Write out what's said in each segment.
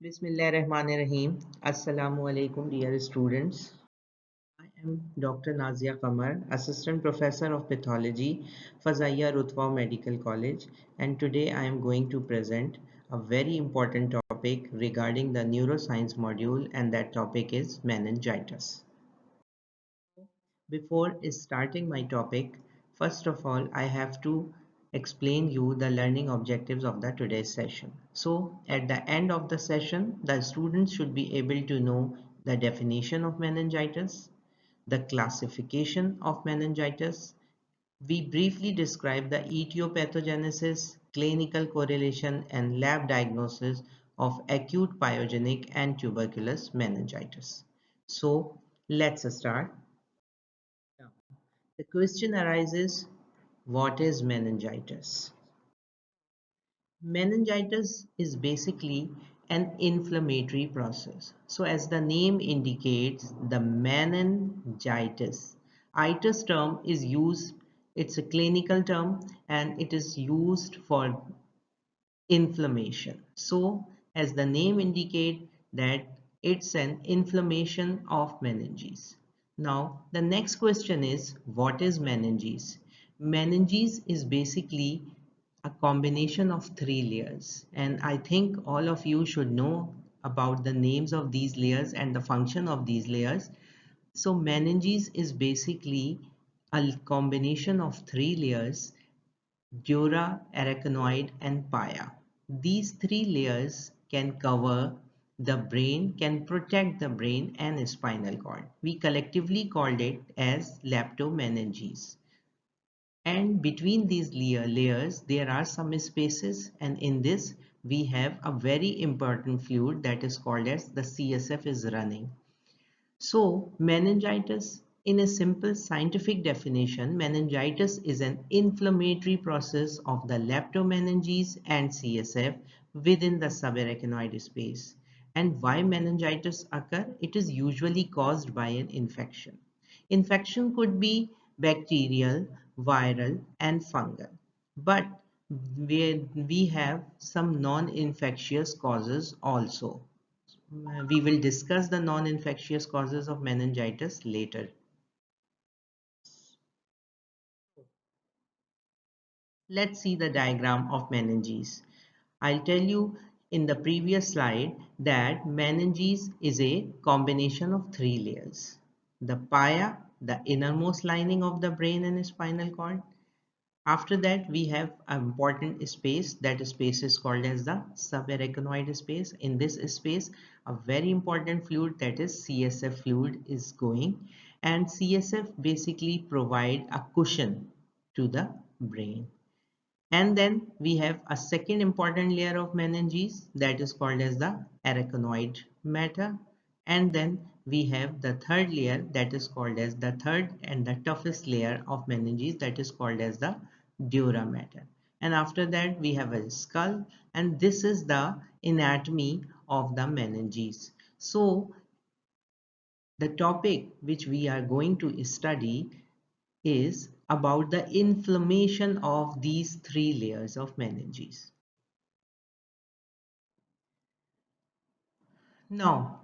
Bismillahirrahmanirrahim. Assalamu alaikum, dear students. I am Dr. Nazia Qamar, Assistant Professor of Pathology, Fazaiya Rutwa Medical College, and today I am going to present a very important topic regarding the neuroscience module, and that topic is meningitis. Before starting my topic, first of all, I have to explain you the learning objectives of the today's session. So at the end of the session, the students should be able to know the definition of meningitis, the classification of meningitis. We briefly describe the etiopathogenesis, clinical correlation, and lab diagnosis of acute pyogenic and tuberculous meningitis. So let's start. Now, the question arises, what is meningitis? Meningitis is basically an inflammatory process. So as the name indicates, the meningitis. Itis term is used, it's a clinical term and it is used for inflammation. So as the name indicate that it's an inflammation of meninges. Now the next question is, what is meninges? Meninges is basically a combination of three layers, and I think all of you should know about the names of these layers and the function of these layers. So meninges is basically a combination of three layers: dura, arachnoid, and pia. These three layers can cover the brain, can protect the brain and spinal cord. We collectively called it as leptomeninges. And between these layers, there are some spaces, and in this we have a very important fluid that is called as the CSF is running. So, meningitis, in a simple scientific definition, meningitis is an inflammatory process of the leptomeninges and CSF within the subarachnoid space. And why meningitis occur? It is usually caused by an infection. Infection could be bacterial, viral, and fungal. But we have some non-infectious causes also. We will discuss the non-infectious causes of meningitis later. Let's see the diagram of meninges. I'll tell you in the previous slide that meninges is a combination of three layers. The pia, the innermost lining of the brain and spinal cord. After that, we have an important space. That space is called as the subarachnoid space. In this space, a very important fluid, that is CSF fluid, is going, and CSF basically provide a cushion to the brain. And then we have a second important layer of meninges that is called as the arachnoid matter. And then we have the third layer that is called as the third and the toughest layer of meninges, that is called as the dura mater. And after that we have a skull, and this is the anatomy of the meninges. So the topic which we are going to study is about the inflammation of these three layers of meninges. Now,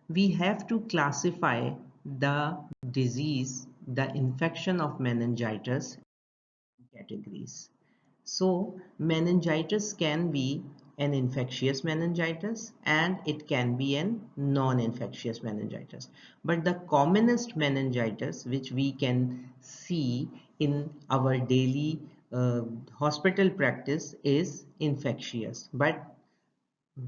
we have to classify the disease, the infection of meningitis categories. So, meningitis can be an infectious meningitis and it can be an non-infectious meningitis. But the commonest meningitis which we can see in our daily hospital practice is infectious. But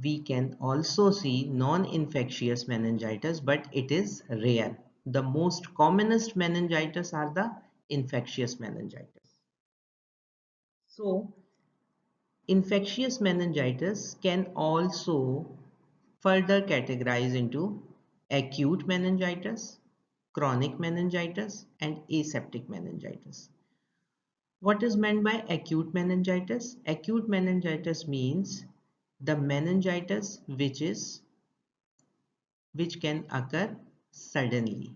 we can also see non-infectious meningitis, but it is rare. The most commonest meningitis are the infectious meningitis. So, infectious meningitis can also further categorize into acute meningitis, chronic meningitis, and aseptic meningitis. What is meant by acute meningitis? Acute meningitis means the meningitis which can occur suddenly.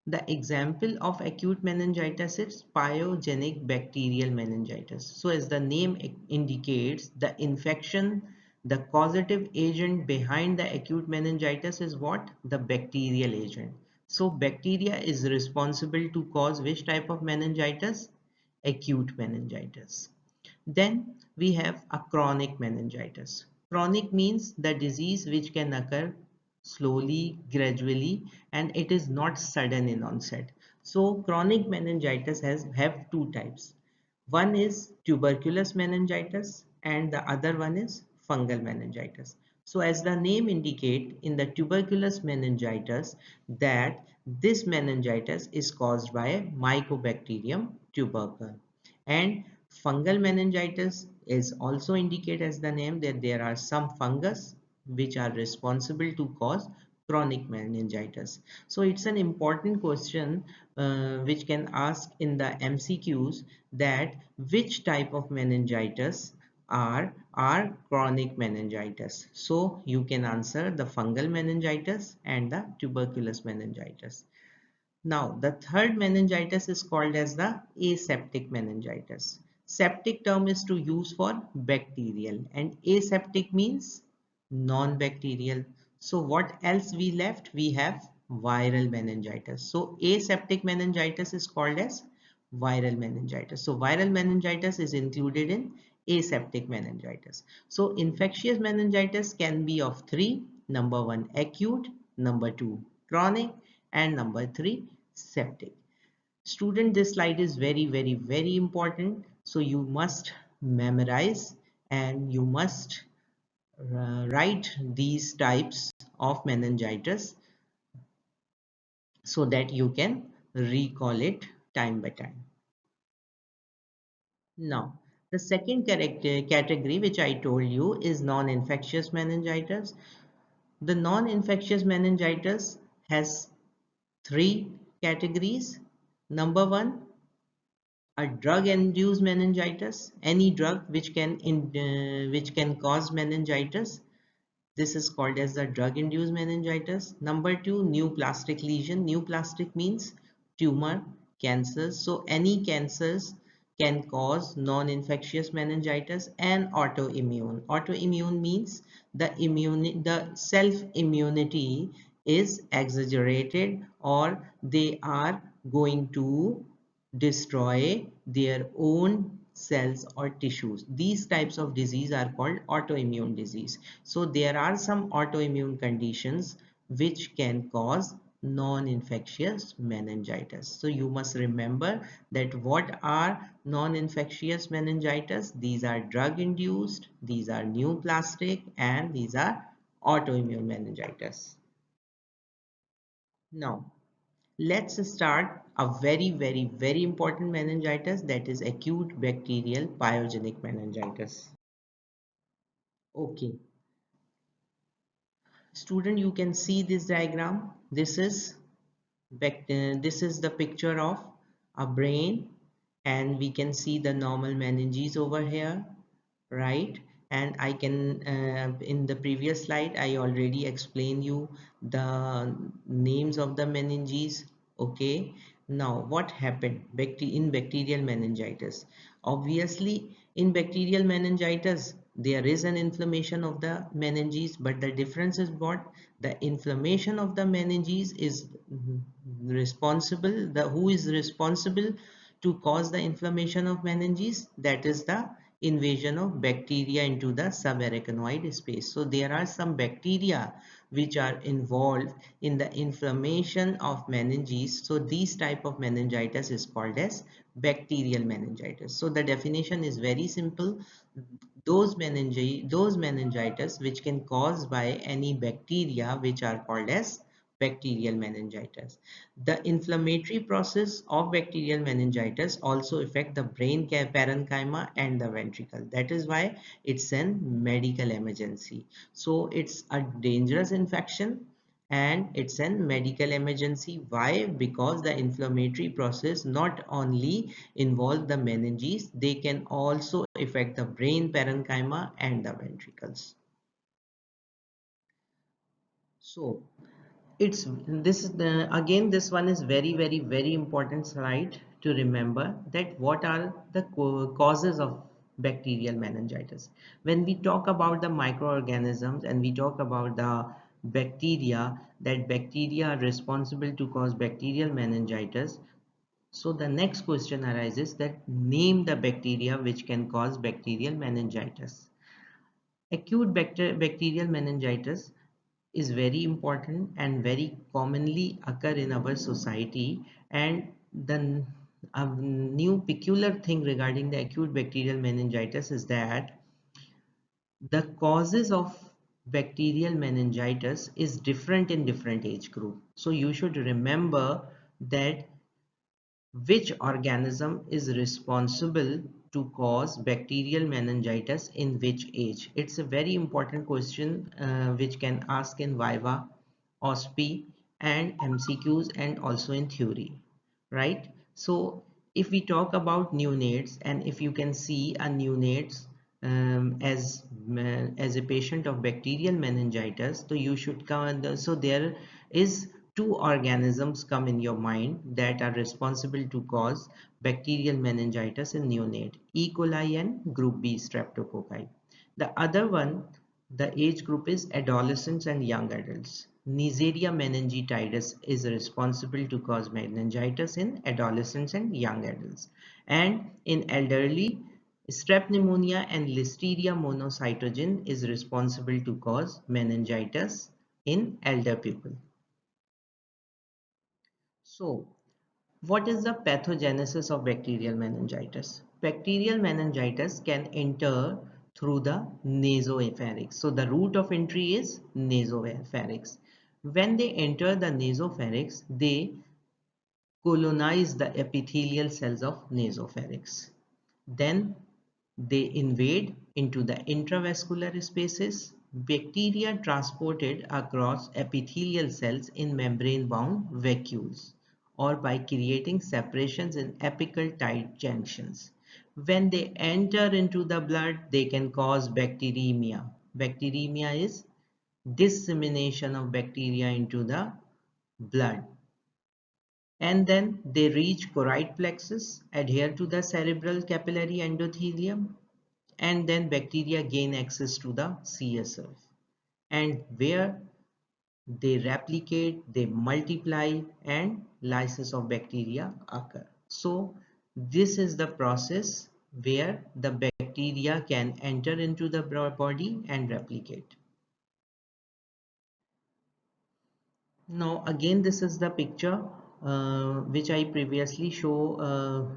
The example of acute meningitis is pyogenic bacterial meningitis. So as the name indicates, the infection, The causative agent behind the acute meningitis is what? The bacterial agent. So bacteria is responsible to cause which type of meningitis? Acute meningitis. Then we have a chronic meningitis. Chronic means the disease which can occur slowly, gradually, and it is not sudden in onset. So chronic meningitis have two types. One is tuberculous meningitis and the other one is fungal meningitis. So as the name indicate, in the tuberculous meningitis, that this meningitis is caused by Mycobacterium tubercle. And fungal meningitis is also indicate as the name that there are some fungus which are responsible to cause chronic meningitis. So it's an important question which can ask in the MCQs that which type of meningitis are chronic meningitis. So you can answer the fungal meningitis and the tuberculous meningitis. Now, the third meningitis is called as the aseptic meningitis. Septic term is to use for bacterial and aseptic means non-bacterial. So what else we left? We have viral meningitis. So aseptic meningitis is called as viral meningitis. So viral meningitis is included in aseptic meningitis. So infectious meningitis can be of three. Number one, acute. Number two, chronic. And number three, septic. Student, this slide is very important. So you must memorize and you must write these types of meningitis so that you can recall it time by time. Now, the second category which I told you is non-infectious meningitis. The non-infectious meningitis has three categories. Number one, a drug-induced meningitis, any drug which can cause meningitis. This is called as the drug-induced meningitis. Number two, neoplastic lesion. Neoplastic means tumor, cancers. So any cancers can cause non-infectious meningitis. And autoimmune. Autoimmune means the self-immunity is exaggerated or they are going to destroy their own cells or tissues. These types of disease are called autoimmune disease. So there are some autoimmune conditions which can cause non-infectious meningitis. So you must remember that what are non-infectious meningitis? These are drug-induced, these are neoplastic, and these are autoimmune meningitis. Now, let's start a very important meningitis, that is acute bacterial pyogenic meningitis. Okay, student, you can see this diagram. This is the picture of a brain and we can see the normal meninges over here, right? And I can in the previous slide I already explained you the names of the meninges. Okay, now what happened in bacterial meningitis? Obviously in bacterial meningitis there is an inflammation of the meninges, but the difference is what? The inflammation of the meninges is responsible, the who is responsible to cause the inflammation of meninges? That is the invasion of bacteria into the subarachnoid space. So there are some bacteria which are involved in the inflammation of meninges. So these type of meningitis is called as bacterial meningitis. So the definition is very simple. Those meningitis which can cause by any bacteria which are called as bacterial meningitis. The inflammatory process of bacterial meningitis also affect the brain parenchyma and the ventricle. That is why it's an medical emergency. So it's a dangerous infection and it's an medical emergency. Why? Because the inflammatory process not only involve the meninges, they can also affect the brain parenchyma and the ventricles. So it's this is the again this one is very important slide to remember that what are the causes of bacterial meningitis. When we talk about the microorganisms and we talk about the bacteria, that bacteria are responsible to cause bacterial meningitis. So the next question arises that name the bacteria which can cause bacterial meningitis. Acute bacterial meningitis is very important and very commonly occur in our society, and the new peculiar thing regarding the acute bacterial meningitis is that the causes of bacterial meningitis is different in different age group. So you should remember that which organism is responsible to cause bacterial meningitis in which age? It's a very important question which can ask in Viva, OSPI and MCQs and also in theory, right? So if we talk about neonates, and if you can see a neonates as a patient of bacterial meningitis, so you should come. So there is two organisms come in your mind that are responsible to cause bacterial meningitis in neonate: E. coli and group B streptococci. The other one, the age group is adolescents and young adults. Neisseria meningitidis is responsible to cause meningitis in adolescents and young adults. And in elderly, strep pneumonia and Listeria monocytogen is responsible to cause meningitis in elder people. So, what is the pathogenesis of bacterial meningitis? Bacterial meningitis can enter through the nasopharynx. So the route of entry is nasopharynx. When they enter the nasopharynx, they colonize the epithelial cells of nasopharynx. Then they invade into the intravascular spaces. Bacteria transported across epithelial cells in membrane-bound vacuoles or by creating separations in apical tight junctions. When they enter into the blood, they can cause bacteremia. Bacteremia is dissemination of bacteria into the blood, and then they reach choroid plexus, adhere to the cerebral capillary endothelium, and then bacteria gain access to the CSF, and where they replicate, they multiply, and lysis of bacteria occur. So this is the process where the bacteria can enter into the body and replicate. Now again, this is the picture which I previously show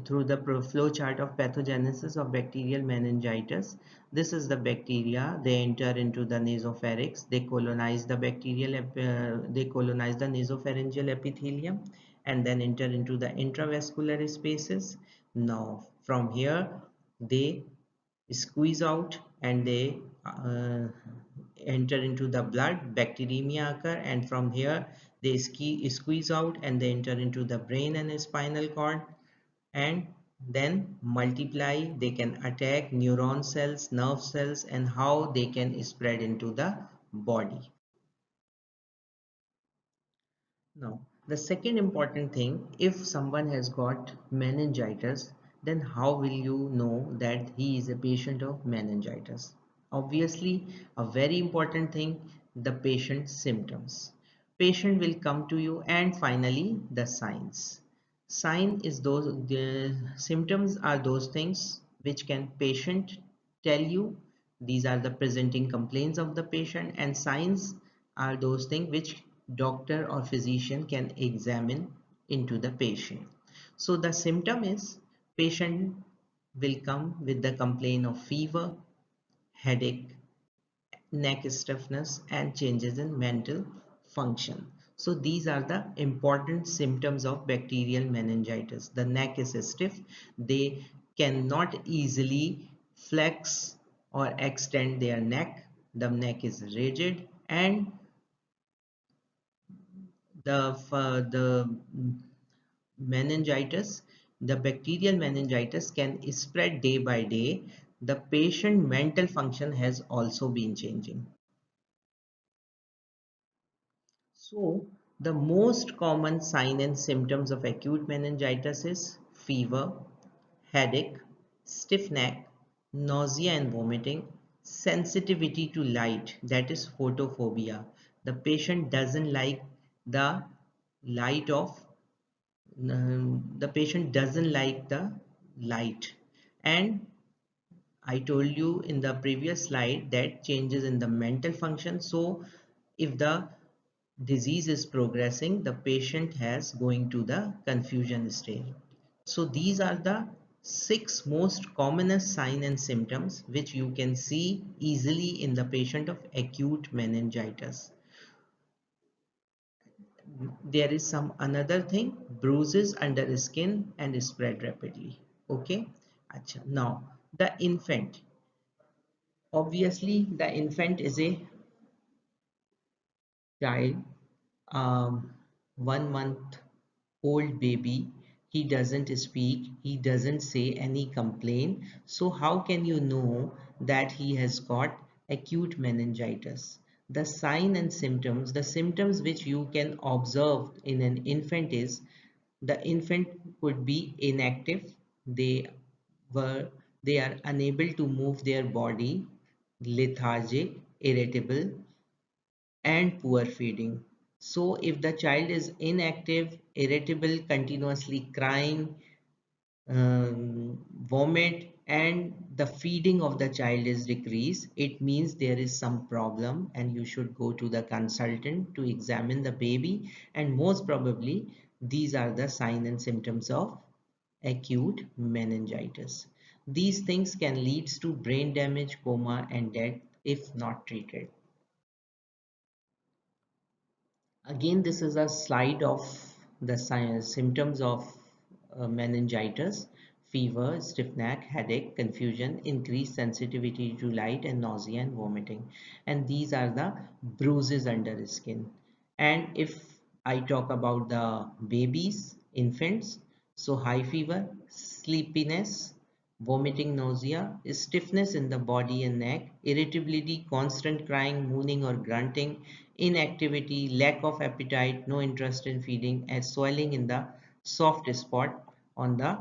through the flow chart of pathogenesis of bacterial meningitis. This is the bacteria. They enter into the nasopharynx. They colonize the they colonize the nasopharyngeal epithelium and then enter into the intravascular spaces. Now from here they squeeze out and they enter into the blood, bacteremia occur, and from here they squeeze out and they enter into the brain and spinal cord and then multiply. They can attack neuron cells, nerve cells, and how they can spread into the body. Now, the second important thing, if someone has got meningitis, then how will you know that he is a patient of meningitis? Obviously, a very important thing, the patient's symptoms. Patient will come to you, and finally the signs. Sign is those, the symptoms are those things which can patient tell you. These are the presenting complaints of the patient, and signs are those things which doctor or physician can examine into the patient. So the symptom is patient will come with the complaint of fever, headache, neck stiffness, and changes in mental function. So these are the important symptoms of bacterial meningitis. The neck is stiff, they cannot easily flex or extend their neck, the neck is rigid, and the meningitis, the bacterial meningitis can spread day by day. The patient mental function has also been changing. So the most common sign and symptoms of acute meningitis is fever, headache, stiff neck, nausea and vomiting, sensitivity to light, that is photophobia. The patient doesn't like the light of the patient doesn't like the light. And I told you in the previous slide that changes in the mental function. So if the disease is progressing, the patient has going to the confusion stage. So these are the six most commonest signs and symptoms which you can see easily in the patient of acute meningitis. There is some another thing, bruises under the skin and spread rapidly. Okay. Acha. Now the infant. Obviously, the infant is a child, um, 1 month old baby. He doesn't speak, he doesn't say any complaint. So how can you know that he has got acute meningitis? The sign and symptoms, the symptoms which you can observe in an infant is the infant could be inactive. Were they are unable to move their body, lethargic, irritable, and poor feeding. So if the child is inactive, irritable, continuously crying, vomit, and the feeding of the child is decreased, it means there is some problem and you should go to the consultant to examine the baby. And most probably these are the signs and symptoms of acute meningitis. These things can lead to brain damage, coma, and death if not treated. Again, this is a slide of the symptoms of meningitis: fever, stiff neck, headache, confusion, increased sensitivity to light, and nausea and vomiting. And these are the bruises under the skin. And if I talk about the babies, infants, so high fever, sleepiness, vomiting, nausea, stiffness in the body and neck, irritability, constant crying, mooning or grunting, inactivity, lack of appetite, no interest in feeding, and swelling in the soft spot on the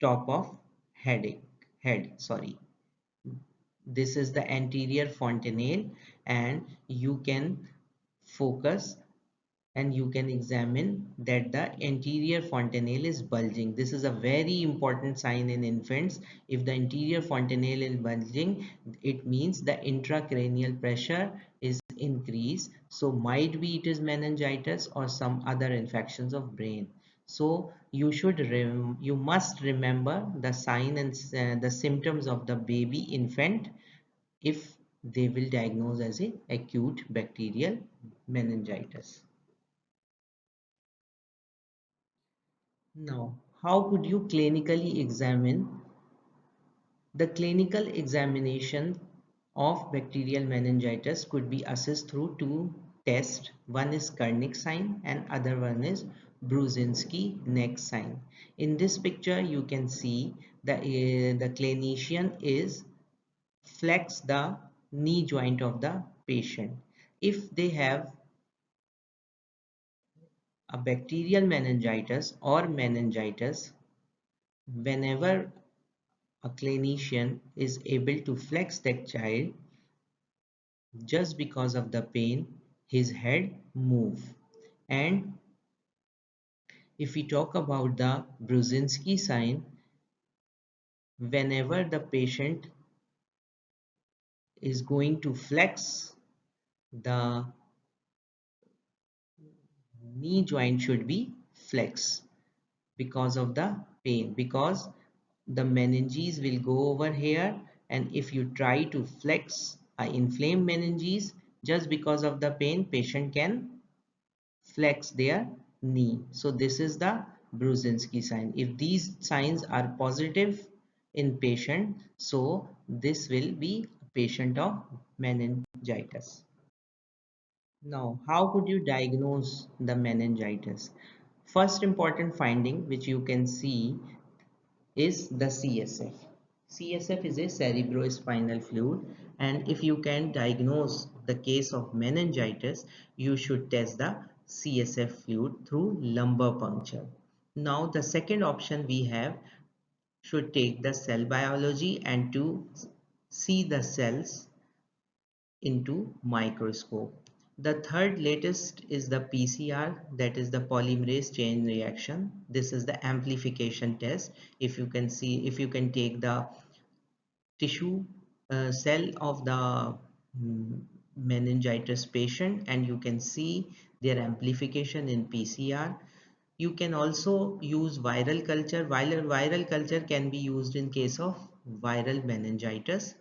top of head. Sorry. This is the anterior fontanelle, and you can focus and you can examine that the anterior fontanelle is bulging. This is a very important sign in infants. If the anterior fontanelle is bulging, it means the intracranial pressure is increased. So might be it is meningitis or some other infections of brain. So you must remember the sign and the symptoms of the baby infant if they will diagnose as a acute bacterial meningitis. Now, how could you clinically examine? The clinical examination of bacterial meningitis could be assessed through two tests. One is Kernick sign and other one is Brudzinski neck sign. In this picture, you can see the clinician is flex the knee joint of the patient. If they have a bacterial meningitis or meningitis, whenever a clinician is able to flex that child, just because of the pain his head move. And if we talk about the Brudzinski sign, whenever the patient is going to flex, the knee joint should be flexed because of the pain, because the meninges will go over here, and if you try to flex a inflamed meninges, just because of the pain patient can flex their knee. So this is the Brudzinski sign. If these signs are positive in patient, so this will be a patient of meningitis. Now, how could you diagnose the meningitis? First important finding which you can see is the CSF. CSF is a cerebrospinal fluid, and if you can diagnose the case of meningitis, you should test the CSF fluid through lumbar puncture. Now, the second option we have should take the cell biology and to see the cells into microscope. The third latest is the PCR, that is the polymerase chain reaction. This is the amplification test. If you can see, if you can take the tissue cell of the meningitis patient and you can see their amplification in PCR. You can also use viral culture. Viral culture can be used in case of viral meningitis.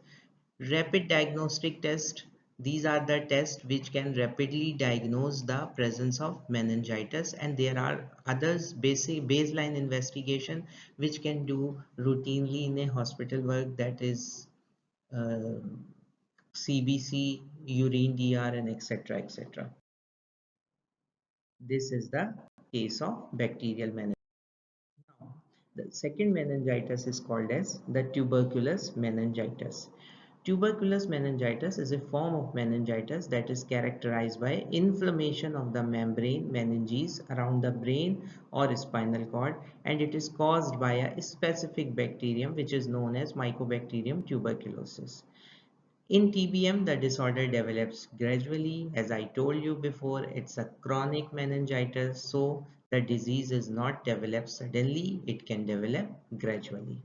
Rapid diagnostic test. These are the tests which can rapidly diagnose the presence of meningitis, and there are others basic baseline investigation which can do routinely in a hospital work, that is uh, CBC, urine DR, and etc. etc. This is the case of bacterial meningitis. Now, the second meningitis is called as the tuberculous meningitis. Tuberculous meningitis is a form of meningitis that is characterized by inflammation of the membrane meninges around the brain or spinal cord, and it is caused by a specific bacterium which is known as Mycobacterium tuberculosis. In TBM, the disorder develops gradually. As I told you before, it's a chronic meningitis, so the disease is not developed suddenly, it can develop gradually.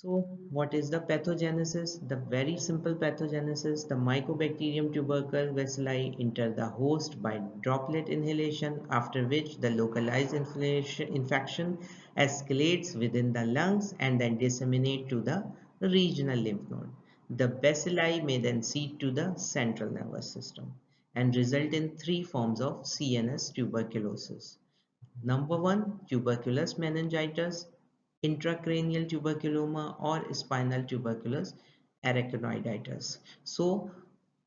So, what is the pathogenesis? The very simple pathogenesis, the Mycobacterium tubercle bacilli enter the host by droplet inhalation, after which the localized infection escalates within the lungs and then disseminate to the regional lymph node. The bacilli may then seed to the central nervous system and result in three forms of CNS tuberculosis. Number one, tuberculous meningitis, intracranial tuberculoma, or spinal tuberculous arachnoiditis. So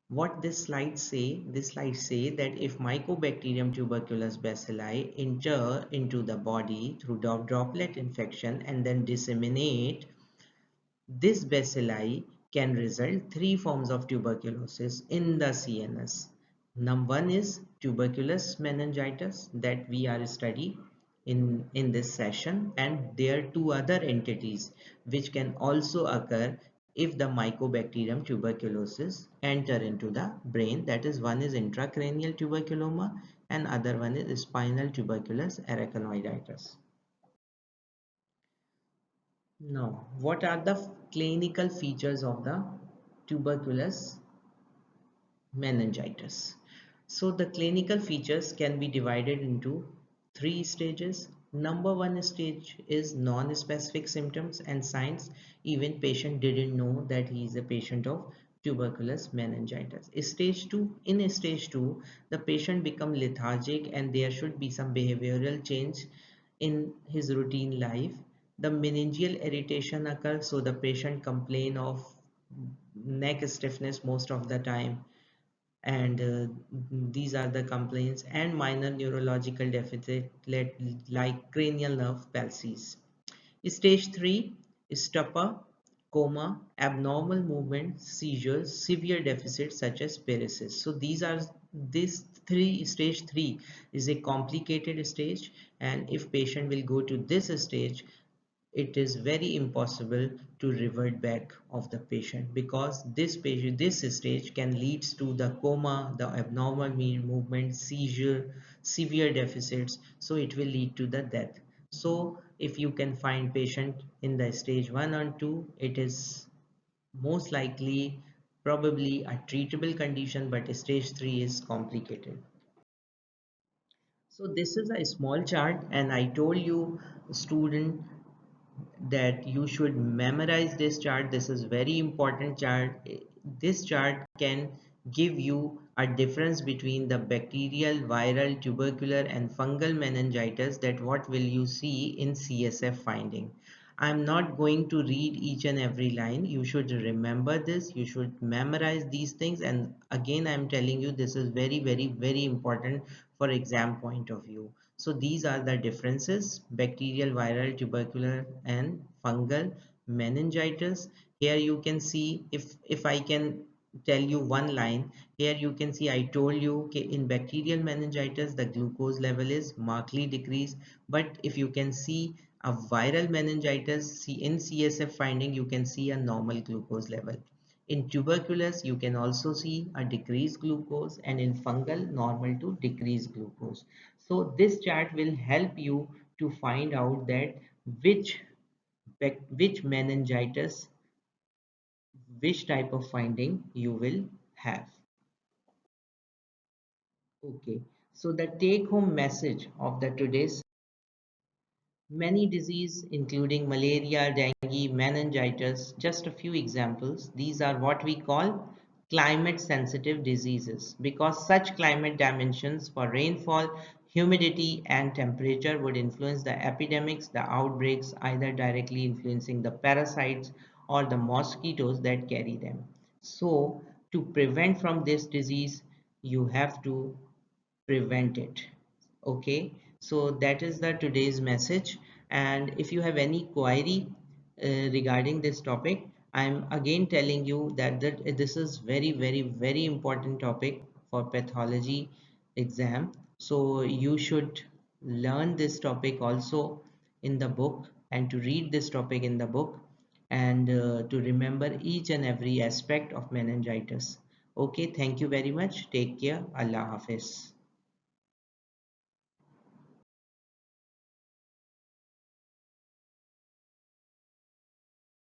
what this slide say that if Mycobacterium tuberculous bacilli enter into the body through droplet infection and then disseminate, this bacilli can result three forms of tuberculosis in the CNS. Number one is tuberculous meningitis that we are studying in this session, and there are two other entities which can also occur if the Mycobacterium tuberculosis enter into the brain. That is, one is intracranial tuberculoma and other one is spinal tuberculous arachnoiditis. Now, what are the clinical features of the tuberculous meningitis? So, the clinical features can be divided into three stages. Number one stage is non-specific symptoms and signs. Even patient didn't know that he is a patient of tuberculous meningitis. Stage 2, in stage 2, the patient become lethargic and there should be some behavioral change in his routine life. The meningeal irritation occurs, so the patient complain of neck stiffness most of the time, and these are the complaints, and minor neurological deficit like cranial nerve palsies. Stage 3 is stupor, coma, abnormal movement, seizures, severe deficits such as paresis. So these three, stage 3 is a complicated stage, and if patient will go to this stage, it is very impossible to revert back of the patient, because this stage can leads to the coma, the abnormal movement, seizure, severe deficits, so it will lead to the death. So if you can find patient in the stage 1 and 2, it is most likely probably a treatable condition, but stage 3 is complicated. So this is a small chart, and I told you student that you should memorize this chart. This is very important chart. This chart can give you a difference between the bacterial, viral, tubercular and fungal meningitis, that what will you see in CSF finding. I'm not going to read each and every line. You should remember this. You should memorize these things. And again, I'm telling you, this is very, very, very important for exam point of view. So these are the differences: bacterial, viral, tubercular and fungal meningitis. Here you can see, if I can tell you one line, here you can see I told you, okay, in bacterial meningitis the glucose level is markedly decreased, but if you can see A viral meningitis, in CSF finding, you can see a normal glucose level. In tuberculous, you can also see a decreased glucose, and in fungal, normal to decreased glucose. So this chart will help you to find out that which which meningitis, which type of finding you will have. Okay, so the take home message of the today's: many diseases including malaria, dengue, meningitis, just a few examples. These are what we call climate sensitive diseases because such climate dimensions for rainfall, humidity and temperature would influence the epidemics, the outbreaks, either directly influencing the parasites or the mosquitoes that carry them. So to prevent from this disease, you have to prevent it. Okay, so that is the today's message, and if you have any query regarding this topic, I'm again telling you that this is very important topic for pathology exam. So you should learn this topic also in the book, and to read this topic in the book, and to remember each and every aspect of meningitis. Okay, thank you very much. Take care. Allah Hafiz.